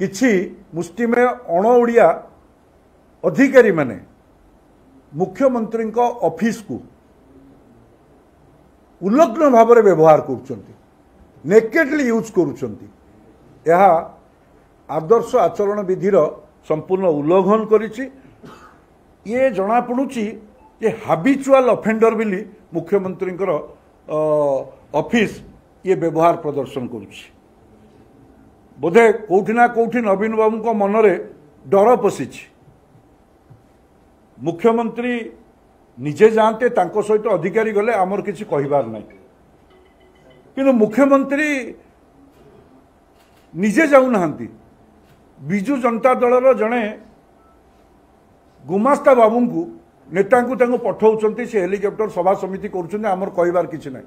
किछि मुष्टिमेय अण ओडिया अधिकारी माने मुख्यमंत्री ऑफिस को उल्लग्न भाव में व्यवहार करुछंती नेकेडली यूज करुछंती यह आदर्श आचरण विधिर संपूर्ण उल्लंघन करिछि। ये जना पड़ुछि जे हाबिचुअल ऑफेंडर बिली मुख्यमंत्री ऑफिस ये व्यवहार प्रदर्शन करुछि। बोधे कोठी ना कोठी नवीन बाबू को मनरे डर पशिछि। मुख्यमंत्री निजे जानते तांको सहित अधिकारी गले आमर किछि कहिबार नै किंतु मुख्यमंत्री निजे जाऊ नाहंती। बिजू जनता दलर जड़े गुमास्ता बाबू को नेता को पठाउछंती से हेलिकॉप्टर सभा समिति करुछंती आमर कहिबार किछि नै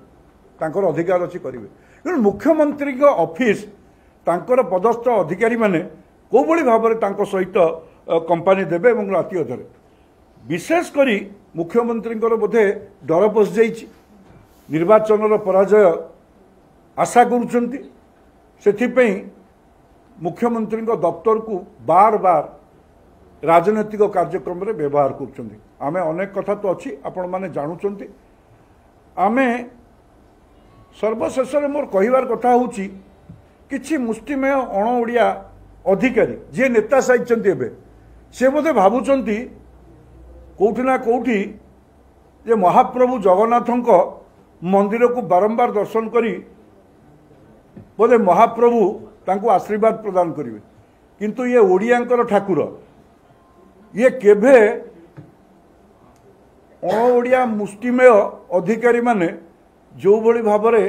तांकर अधिकार अछि करिवे किंतु मुख्यमंत्री को ऑफिस तांकर पदस्थ अधिकारी माने को बळी भाबरे तांको सहित कंपनी देबे एवं राति अधरे विशेष करी मुख्यमंत्री बोधे डर पशि जाइछि। निर्वाचन पराजय आशा करुछंती सेथिपई मुख्यमंत्री दफ्तर को बार बार राजनैतिक कार्यक्रम में व्यवहार करुछंती। आमे अनेक कथा तो अच्छी आपण माने जानुछंती। आमे सर्वशेष मोर कहिबार कथा होउछि किछि मुष्टिमेय अण ओडिया अधिकारी जे नेता साइछंती एबे से बोधे भाबुछंती कोठी ना कोठी जे महाप्रभु जगन्नाथंक मंदिर को बारंबार दर्शन करी बोधे महाप्रभु तांको आशीर्वाद प्रदान करिवे किंतु ये ओडियांकर ठाकुर ये केभे अण ओडिया मुष्टिमेय अधिकारी माने जो भली भाबरे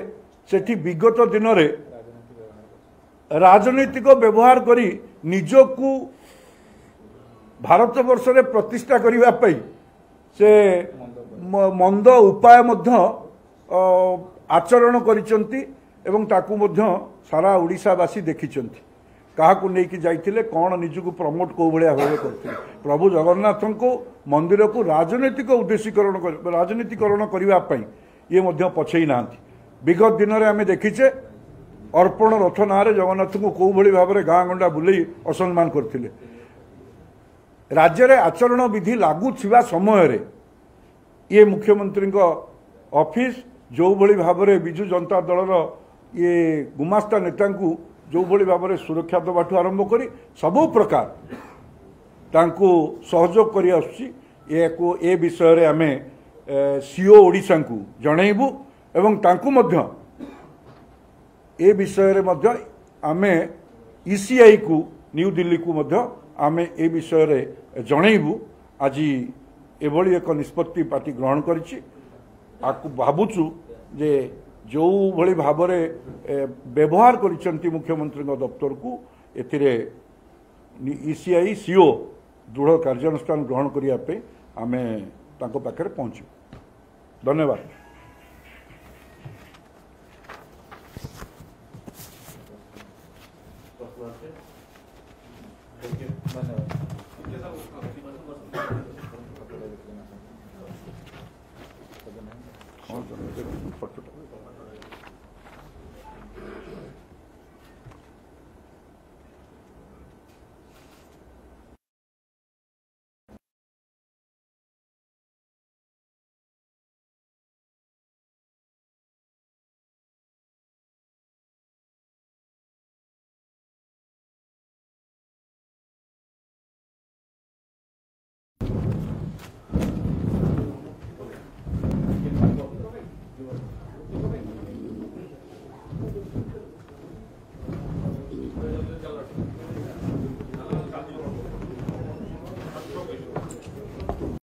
सेठी विगत दिन रे राजनीतिक व्यवहार करी निजकू भारत वर्ष रे प्रतिष्ठा करिवा पई से मंद उपाय मध्य आचरण करिसंती एवं ताकू मध्य सारा ओडिशावासी देखिचंती काहाकू नेकी जाइथिले कोन निजकू प्रमोट को भलिया भाबे करथिले। प्रभु जगन्नाथ को मंदिर को राजनीतिक उद्देश्यकरण राजनीतिकरण करिवा पई ये मध्य पछई नांती। विगत दिन रे आमे देखिचे अर्पण रथ नारे जगन्नाथ को को भली भाबरे गाँ गंडा बुले असम्मान करथिले। राज्य रे आचरण विधि लागू छिवा समय रे ये मुख्यमंत्री ऑफिस जो भली भाबरे बिजू जनता दलर ये गुमास्ता नेता को जो भली भाबरे सुरक्षा दबाठू आरंभ करी सबु प्रकार तांको सहयोग करि आछि। ए विषय रे आमे सीओ ओडिशा को जणैबू एवं तांको मध्य ए विषय रे मध्य आमे ईसीआई को न्यू दिल्ली को मध्य आमे ए विषय रे जणैबू। आज एभली एक निष्पत्ति पार्टी ग्रहण करिछि। आकु भाबुछु जे जो भली भाबरे व्यवहार करिसंती मुख्यमंत्री दफ्तर को एथिरे ईसीआई सीओ दृढ़ कार्यानुष्ठान ग्रहण करिया पे आमे तांको पाखरे पहुंचू। धन्यवाद।